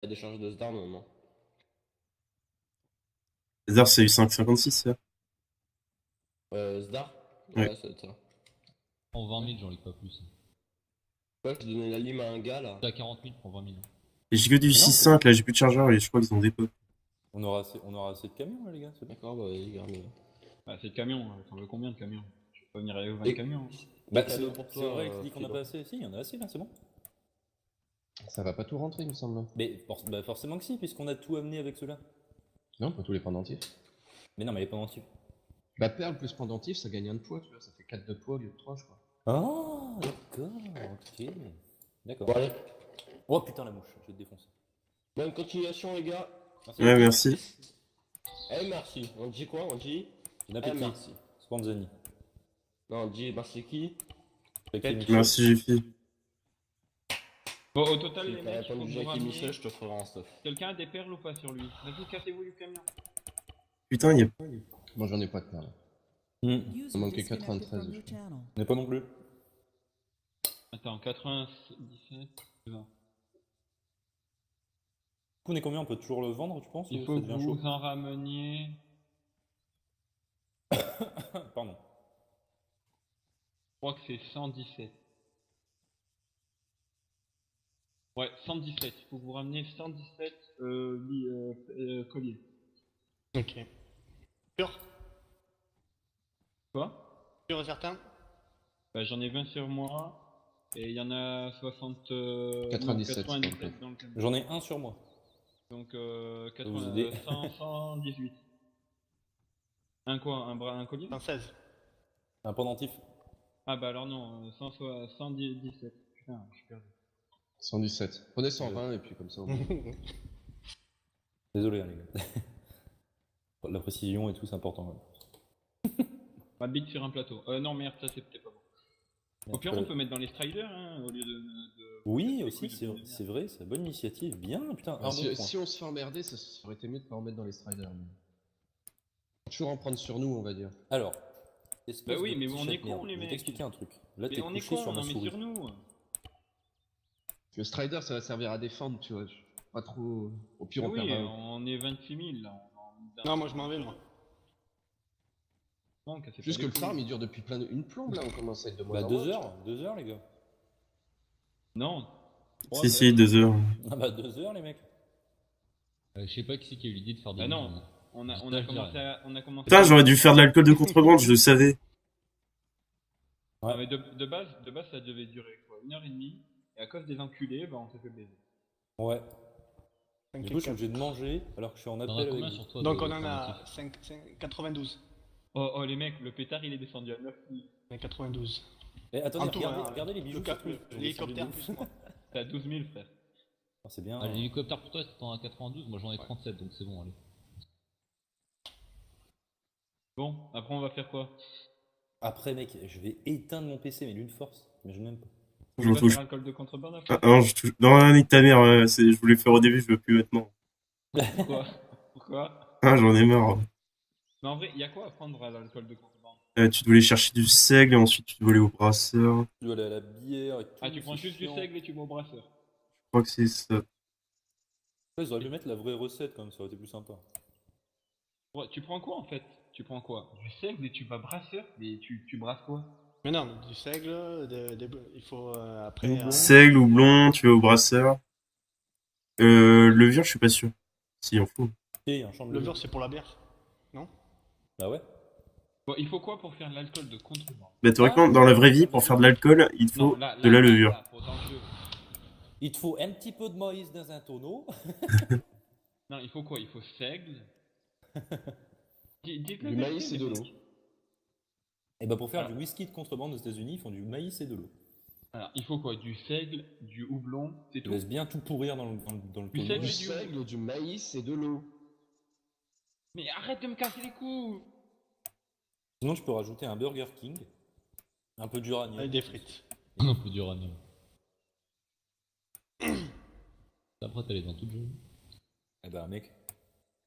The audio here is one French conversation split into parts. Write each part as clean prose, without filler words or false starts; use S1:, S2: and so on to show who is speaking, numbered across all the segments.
S1: La décharge de Zdar, non.
S2: César, c'est U556, ça?
S1: Zdar?
S2: Ouais.
S1: Ouais, c'est ça.
S3: Prends 20 000, j'en lis pas plus.
S1: Ouais, je donnais la lime à un gars là.
S3: T'as 40 000, prends 20 000.
S2: Et j'ai que du
S4: Mais non,
S2: 6.5, là, j'ai plus de chargeur et je crois qu'ils ont des potes.
S4: on aura assez de camions là, les gars, c'est bon.
S1: D'accord, bah vas-y, garde-le.
S5: Ah, c'est de camions, t'en veux combien de camions? Je peux pas venir avec 20
S1: Et-
S5: camions.
S4: Bah,
S1: cadeau pour
S4: c'est
S1: toi,
S4: vrai que dit qu'on a
S1: Philo.
S4: pas assez. Si, il y en a assez là, c'est bon.
S6: Ça va pas tout rentrer, il me semble.
S4: Mais bah, forcément que si, puisqu'on a tout amené avec ceux-là.
S6: Non, on peut tous les pendentifs.
S4: Mais non, mais les pendentifs.
S6: Bah, perle plus pendentif, ça gagne 1 de poids, tu vois, ça fait 4 de poids au lieu de 3, je crois.
S4: Ah, d'accord, ok. D'accord.
S1: Bon, allez.
S4: Oh putain, la mouche, je vais te défoncer.
S1: Bonne continuation, les gars.
S4: Merci.
S2: Ouais, merci.
S1: Eh, merci. On dit quoi? On dit
S4: Bon
S1: Eh,
S4: appétit.
S1: merci.
S4: Spanzani.
S1: Non, on dit merci qui?
S2: Merci, Jiffy.
S5: Bon, au total,
S1: Si
S5: les
S1: t'as
S5: mecs, faut que
S1: répondu
S5: vous
S1: Jackie Michel,
S5: rameniez...
S1: je te ferai un stuff.
S5: Quelqu'un a des perles ou pas sur lui? Vas-y, cassez-vous du camion.
S2: Putain, y'a...
S6: Moi, j'en ai pas de perles.
S7: User
S6: manquait
S7: disconnected
S6: 93,
S7: from
S6: je
S7: your channel.
S4: Mais pas non plus.
S5: Attends, 97... non.
S4: On est combien? On peut toujours le vendre, tu penses?
S5: Il
S4: ou
S5: faut
S4: ça
S5: que
S4: devient
S5: vous
S4: chaud
S5: en rameniez...
S4: Pardon.
S5: Je crois que c'est 117. Ouais, 117. Il faut que vous rameniez 117 colliers.
S8: Ok. Sûr?
S5: Quoi?
S8: Sûr et certain?
S5: Bah, j'en ai 20 sur moi. Et il y en a 60...
S6: 97,
S5: non,
S6: s'il te
S5: 97
S6: plaît.
S5: dans le camion.
S4: J'en ai un sur moi.
S5: Donc
S4: vous
S5: 80,
S4: aider.
S5: 118. Un quoi? Un collier?
S8: 116.
S4: Un pendentif.
S5: Ah bah alors non, 117. Putain, je suis perdu.
S6: 117. Prenez 120 et puis comme ça, au moins.
S4: Désolé, hein, les gars. La précision et tout, c'est important.
S5: Ma bite sur un plateau. Non merde, ça c'est peut-être pas bon. Au pire, on peut mettre dans les striders, hein, au lieu de...
S4: Oui,
S5: des
S4: aussi,
S5: couilles de lumière.
S4: c'est vrai, c'est une bonne initiative. Bien, putain.
S6: Alors,
S4: un bon point.
S6: si on se fait emmerder, ça aurait été mieux de pas en mettre dans les striders. Mais... Faut toujours en prendre sur nous, on va dire.
S4: Alors. espèce
S5: Bah oui,
S4: de
S5: mais
S4: petit
S5: on est
S4: chat de merde,
S5: cons, les
S4: Je vais
S5: mecs.
S4: t'expliquer un truc. Là,
S5: Mais
S4: t'es
S5: on est
S4: couché
S5: quoi?
S4: sur ma
S5: On en met
S4: souris.
S5: sur nous.
S6: Le strider, ça va servir à défendre, tu vois. Pas trop. Au pire,
S5: Mais
S6: on perd
S5: oui,
S6: pas.
S5: on est 26 000 là.
S8: Non, moi je m'en vais, moi.
S5: Non, cassez
S6: Juste
S5: pas
S6: que
S5: les
S6: le farm,
S5: couilles.
S6: il dure depuis une plombe, là, on commence à être de moins
S4: Bah,
S6: en
S4: 2
S6: moins, tu
S4: heures, 2 heures, les gars.
S5: Non.
S2: Si, 2 heures.
S4: Ah bah, 2 heures, les mecs.
S3: Je sais pas qui c'est qui a eu l'idée de faire des.
S5: Bah non. On a commencé à...
S2: Putain, j'aurais dû faire de l'alcool de contrebande, je le savais.
S5: Ouais, mais de base, ça devait durer quoi, 1h30. Et à cause des enculés, bah on s'est fait baiser.
S4: Ouais. Du coup, je suis obligé de manger alors que je suis en
S3: T'en
S4: appel
S3: as
S4: avec
S3: combien
S4: vous.
S3: sur toi?
S8: Donc
S3: de
S8: on en a
S3: pendentifs
S8: 92.
S5: Oh les mecs, le pétard il est descendu à 9 000.
S8: On est 92.
S4: Eh, attendez,
S8: En tout,
S4: regardez,
S8: hein,
S4: regardez les bijoux.
S8: le
S4: surtout.
S8: l'hélicoptère
S4: J'ai
S8: plus moi.
S5: T'es à 12 000 frère.
S4: Oh, c'est bien.
S3: Ah, l'hélicoptère pour toi, t'en as 92, moi j'en ai 37, donc c'est bon, allez.
S5: Bon, après on va faire quoi?
S4: Après, mec, je vais éteindre mon PC, mais d'une force. Mais je n'aime pas.
S2: Je
S5: On
S2: m'en
S5: va
S2: touche.
S5: faire alcool de contrebande
S2: Ah,
S5: après?
S2: non, je touche. Non, nique ta mère, je voulais le faire au début, je veux plus maintenant.
S5: Pourquoi? Pourquoi?
S2: Ah, j'en ai marre.
S5: Mais en vrai, y'a quoi à prendre à l'alcool de contrebande?
S2: Tu dois aller chercher du seigle, et ensuite tu dois aller au brasseur.
S4: Tu dois aller à la bière et tout.
S5: Ah, tu prends
S4: c'est
S5: juste du
S4: chiant.
S5: seigle et tu mets au brasseur.
S2: Je crois que c'est ça.
S4: Ouais, ils auraient pu mettre la vraie recette quand même, ça aurait été plus sympa.
S5: Ouais, tu prends quoi en fait? Tu prends quoi? Du seigle et tu vas brasseur? Mais tu brasses quoi?
S8: Mais non, du seigle, il faut après.
S2: Seigle ou blond, tu vas au brasseur. Levure, je suis pas sûr. Si, il en faut.
S4: Et un champ de
S8: Levure, c'est pour la bière. Non?
S4: Bah ouais.
S5: Bon, il faut quoi pour faire de l'alcool de contrebande?
S2: Bah, théoriquement, dans la vraie vie, pour faire de l'alcool, il te faut
S5: là,
S2: de la levure.
S5: là, dans le jeu.
S4: Il te faut un petit peu de maïs dans un tonneau.
S5: Non, il faut quoi? Il faut seigle. Dites
S6: Du maïs et de l'eau.
S4: Et bah pour faire
S5: Ah.
S4: du whisky de contrebande aux États-Unis, ils font du maïs et de l'eau.
S5: Alors, il faut quoi? Du seigle, du houblon, c'est
S4: Ils
S5: tout.
S4: laissent bien tout pourrir dans le
S5: Du
S4: tonneau.
S5: seigle.
S6: Du seigle, du maïs et de l'eau.
S5: Mais arrête de me casser les couilles!
S4: Sinon, tu peux rajouter un Burger King, un peu d'uranium.
S8: Avec des frites.
S3: Un peu d'uranium. Après, t'as les dents toutes jaunes.
S4: Eh bah mec,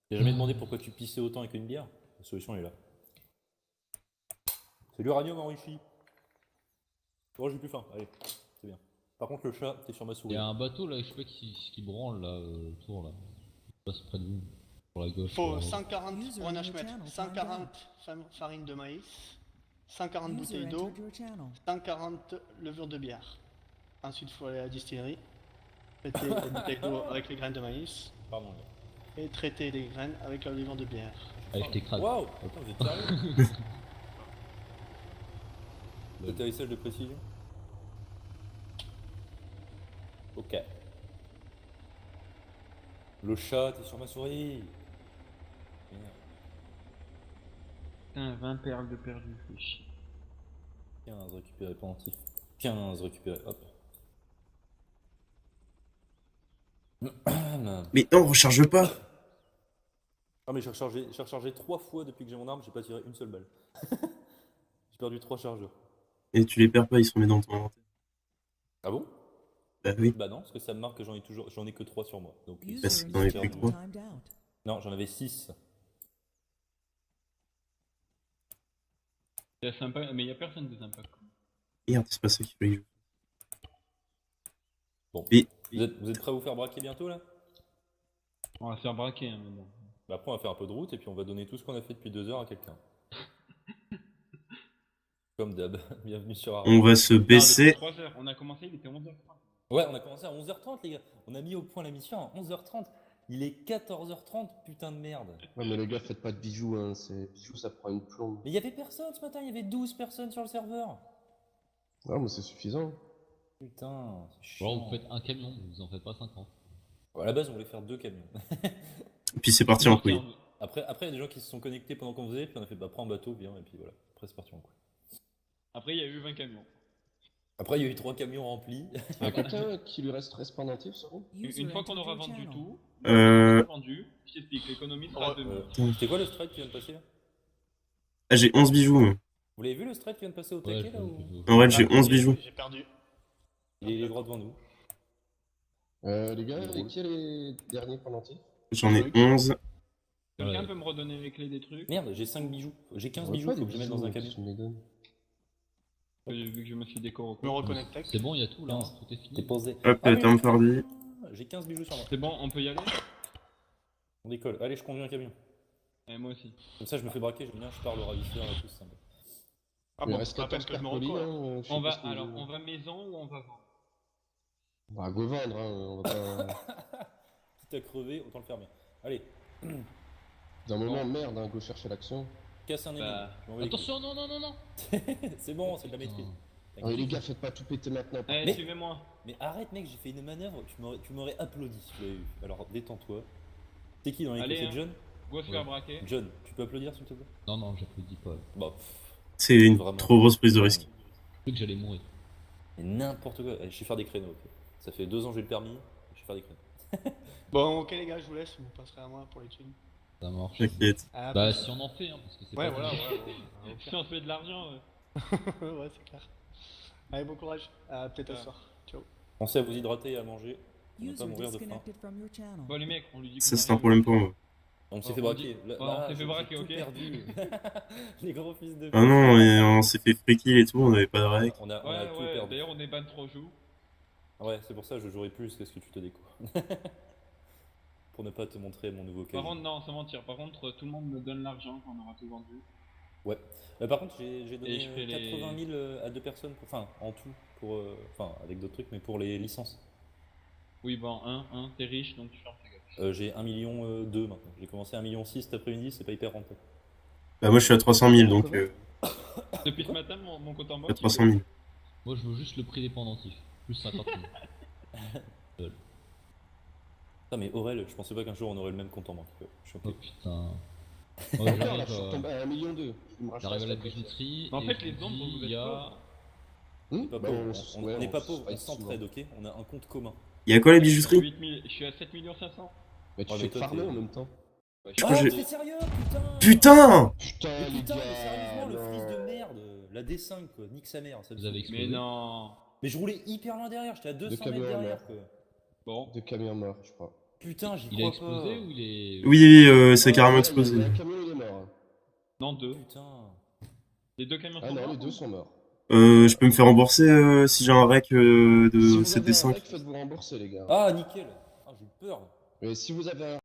S4: j'ai jamais demandé pourquoi tu pissais autant avec une bière. La solution elle est là. C'est l'uranium enrichi. Oh, j'ai plus faim, allez, c'est bien. Par contre, le chat, t'es sur ma
S3: Il
S4: souris.
S3: y a un bateau là, je sais pas qui branle là, autour là. Il passe près de vous. Sur la gauche.
S8: Il faut
S3: sur la-
S8: 140
S7: User
S8: pour un
S7: in your
S8: Hachmet,
S7: channel,
S8: 140 farine de maïs, 140
S7: User
S8: bouteilles d'eau,
S7: entered your channel.
S8: 140 levures de bière. Ensuite, il faut aller à la distillerie, traiter les bouteilles d'eau avec les graines de maïs
S4: Pardon.
S8: et traiter les graines avec la levure de bière.
S3: Allez, je t'écrase.
S4: Waouh! Attends, vous êtes sérieux? L'atterrissage de précision. Ok. Le chat, t'es sur ma souris. Merde.
S5: Putain, 20 perles de perdu, fais chier.
S4: 15 récupéré pendentif. 15 récupéré, hop.
S2: Mais non, recharge pas.
S4: Ah mais j'ai rechargé 3 fois depuis que j'ai mon arme, j'ai pas tiré une seule balle. J'ai perdu 3 chargeurs.
S2: Et tu les perds pas, ils sont mis dans ton inventaire.
S4: Ah bon?
S2: Bah oui.
S4: Bah non, parce que ça me marque que j'en ai que 3 sur moi. Donc
S7: User
S2: Parce
S7: in
S2: que t'en
S7: your
S2: avais plus
S7: channel
S2: que trois.
S7: timed out.
S4: non, j'en avais 6.
S5: Il y a sympa, mais il y a personne de sympa. quoi.
S2: Merde, c'est pas ça qu'il fallait que je...
S4: Bon.
S2: Et-
S4: Vous êtes prêts à vous faire braquer bientôt là?
S5: On va se faire braquer, hein, mais bon.
S4: Bah après on va faire un peu de route et puis on va donner tout ce qu'on a fait depuis 2 heures à quelqu'un. Comme d'hab, bienvenue sur Arras.
S2: On va se baisser.
S5: 3 heures, on a commencé, il était 11h30.
S4: Ouais, on a commencé à 11h30 les gars. On a mis au point la mission à 11h30. Il est 14h30, putain de merde.
S6: Ouais, mais les gars, faites pas de bijoux, hein. Bijoux, ça prend une plombe.
S4: Mais il y avait personne ce matin, il y avait 12 personnes sur le serveur.
S6: Non, mais c'est suffisant.
S4: Putain, c'est chiant.
S3: Alors vous faites un camion, vous en faites pas 50.
S4: À la base, on voulait faire 2 camions.
S2: Et puis c'est parti en couille.
S4: Après, il y a des gens qui se sont connectés pendant qu'on faisait, puis on a fait bah prends un bateau, viens, et puis voilà. Après, c'est parti en couille.
S5: Après, il y a eu 20 camions.
S4: Après, il y a eu 3 camions remplis.
S6: Il y a quelqu'un qui lui reste 13 pendentifs, sur vous
S7: User
S5: Une fois qu'on
S7: entered
S5: aura
S7: your
S5: vendu
S7: channel.
S5: tout, vendu, je t'explique, l'économie sera à 2000.
S4: C'était quoi le strike qui vient de passer là?
S2: Ah, j'ai 11 bijoux. moi.
S4: Vous l'avez vu le strike qui vient de passer au
S3: Ouais,
S4: taquet là ou...
S2: En vrai, j'ai 11 bijoux.
S8: J'ai perdu.
S4: Il est droit devant nous.
S6: Les gars, avec qui est les derniers pendentifs
S2: J'en ai 11.
S5: Quelqu'un
S3: Ouais.
S5: peut me redonner les clés des trucs?
S4: Merde, j'ai 5 bijoux. J'ai 15
S6: On veut
S4: bijoux,
S6: pas
S4: faut
S6: des
S4: que je les mette dans un
S6: bijoux,
S4: camion.
S6: tu me les donnes.
S5: Vu que je me suis décoré.
S8: Je me reconnecte.
S3: C'est bon, il y a tout là,
S4: 15.
S3: tout est
S4: T'es
S3: fini.
S4: posé.
S2: Hop,
S4: Ah oui,
S2: Tom Fardy.
S4: J'ai 15 bijoux sur moi.
S5: C'est bon, on peut y aller?
S4: On décolle. Allez, je conduis un camion.
S5: Et moi aussi.
S4: Comme ça, je me fais braquer, j'aime bien, je pars le ravisseur et tout, c'est sympa.
S8: Ah
S6: Il
S8: bon,
S6: reste
S8: je rappelle
S6: 14
S8: que je me
S6: percolis,
S8: recolle.
S6: hein. je sais
S5: On
S6: pas
S5: va,
S6: ce que
S5: alors,
S6: je-
S5: on va maison ou on va vendre?
S6: On va go vendre, hein. On va pas...
S4: Quitte à crever, autant le faire bien. Allez,
S6: D'un moment, merde, hein, go chercher l'action.
S4: casse un ennemi.
S5: Bah,
S4: Je m'en vais les
S3: Attention, non, non, non, non.
S4: couilles. C'est bon, c'est de la
S3: Putain.
S4: maîtrise.
S6: Ah, mais les gars, faites pas tout péter maintenant.
S5: Allez,
S4: Mais-
S5: suivez-moi.
S4: Mais arrête mec, j'ai fait une manœuvre, tu m'aurais applaudi si tu l'avais vu. Alors détends-toi. T'es qui dans l'équipe?
S5: Allez,
S4: C'est
S5: hein.
S4: John?
S5: Go se faire braquer.
S4: John, tu peux applaudir s'il te plaît?
S3: Non, non, j'applaudis pas.
S4: Bah,
S2: C'est une
S4: Vraiment.
S2: trop grosse prise de risque.
S3: Je sais que j'allais mourir.
S4: mais n'importe quoi. Allez, je vais faire des créneaux. Ok. Ça fait 2 ans que j'ai le permis, je vais faire des créneaux.
S8: Bon, ok les gars, je vous laisse, vous passerez à moi pour les thunes.
S3: Ça marche.
S2: T'inquiète.
S8: Ah,
S3: Bah, si on en fait, hein, parce que c'est
S8: ouais,
S3: pas
S8: voilà,
S3: donné.
S8: ouais.
S5: Si on se fait de l'argent,
S8: Ouais, c'est clair. Allez, bon courage. À peut-être à ce soir. Ciao.
S4: Pensez à vous hydrater et à manger. On va
S7: User
S4: pas mourir de faim.
S7: disconnected from your channel.
S5: Bon les mecs, on lui dit
S2: Ça,
S5: qu'on
S2: c'est un
S5: arrive.
S2: problème pour moi.
S4: On s'est
S5: Oh,
S4: fait
S5: on
S4: braquer.
S5: dit-
S4: Là,
S5: on
S4: là,
S5: s'est fait
S4: j'ai
S5: braquer,
S4: tout
S5: ok.
S4: perdu. Les gros fils de.
S2: Ah non, mais on s'est fait free kill et tout, on avait pas de règles.
S4: On a
S5: Ouais,
S4: tout
S5: ouais,
S4: perdu.
S5: d'ailleurs on est ban 3 jours.
S4: Ouais, c'est pour ça que je jouerai plus qu'est-ce que tu te découvres. Pour ne pas te montrer mon nouveau
S5: Par
S4: casier.
S5: contre, non, sans mentir. Par contre, tout le monde me donne l'argent quand on aura tout vendu.
S4: Ouais. Par contre, j'ai donné
S5: je fais les-
S4: 80 000 à 2 personnes, enfin en tout, pour, enfin avec d'autres trucs, mais pour les licences.
S5: Oui, bon, t'es riche donc tu fermes ta gueule.
S4: J'ai 1,2 million maintenant. J'ai commencé à 1,6 million cet après-midi, c'est pas hyper rentable.
S2: Bah, moi, je suis à 300 000, donc
S5: Depuis ce matin, mon compte en
S2: à
S5: banque.
S2: 300 000.
S3: Moi, je veux juste le prix des pendentifs. Plus 50 000.
S4: Putain, mais Aurel, je pensais pas qu'un jour on aurait le même compte en banque. Je suis
S3: Oh
S4: choqué.
S3: putain.
S6: Encore
S3: Oh,
S6: là,
S3: j'arrive
S6: je suis retombé à 1,2 million. Il me rachète
S3: j'arrive à la
S6: ça.
S3: bijouterie.
S5: En
S3: et
S5: fait,
S3: je
S5: les
S3: vous
S5: ombres,
S3: dis,
S5: vous
S3: il y
S5: êtes
S3: a.
S5: pauvres.
S4: Pas
S6: Bah,
S4: pauvre,
S6: on
S4: on n'est pas pauvre, on
S6: fight
S4: s'entraide,
S6: souvent.
S4: ok? On a un compte commun.
S2: Il y a quoi la
S5: Je suis à
S2: bijouterie
S5: 8 000 je suis à 7 500 000.
S6: Mais tu
S4: Ouais,
S6: fais
S4: mais
S6: que
S4: toi,
S6: farmer
S4: t'es-
S6: en même temps.
S5: Ouais,
S2: Je crois que j'ai-
S4: t'es sérieux, putain!
S2: Putain
S6: Putain,
S4: Mais
S6: les
S4: putain,
S6: gars.
S4: mais sérieusement, le
S6: non.
S4: fils de merde, la D5 quoi, nique sa mère. Ça me
S3: Vous avez
S4: saoule.
S3: explosé.
S5: Mais non.
S4: Mais je roulais hyper loin derrière, j'étais à 200 mètres
S6: camions à
S4: derrière
S6: mort.
S4: quoi.
S5: Bon.
S6: 2 camions morts, je crois.
S4: Putain, j'y
S3: Il a
S4: crois
S3: explosé
S4: pas.
S3: ou il est.
S2: Oui, ça a carrément
S6: Ouais,
S2: explosé.
S6: Un camion, il est mort.
S5: Non, 2.
S4: Putain.
S5: Les 2 camions
S6: Ah
S5: sont
S6: non,
S5: morts,
S6: les deux
S5: ou-
S6: sont morts.
S2: Je peux me faire rembourser si j'ai un rec
S6: Si
S2: de
S6: vous avez un
S2: 7D5.
S6: rec, faites-vous rembourser, les gars.
S4: Ah, nickel. Ah, j'ai eu peur.
S6: Mais si vous avez un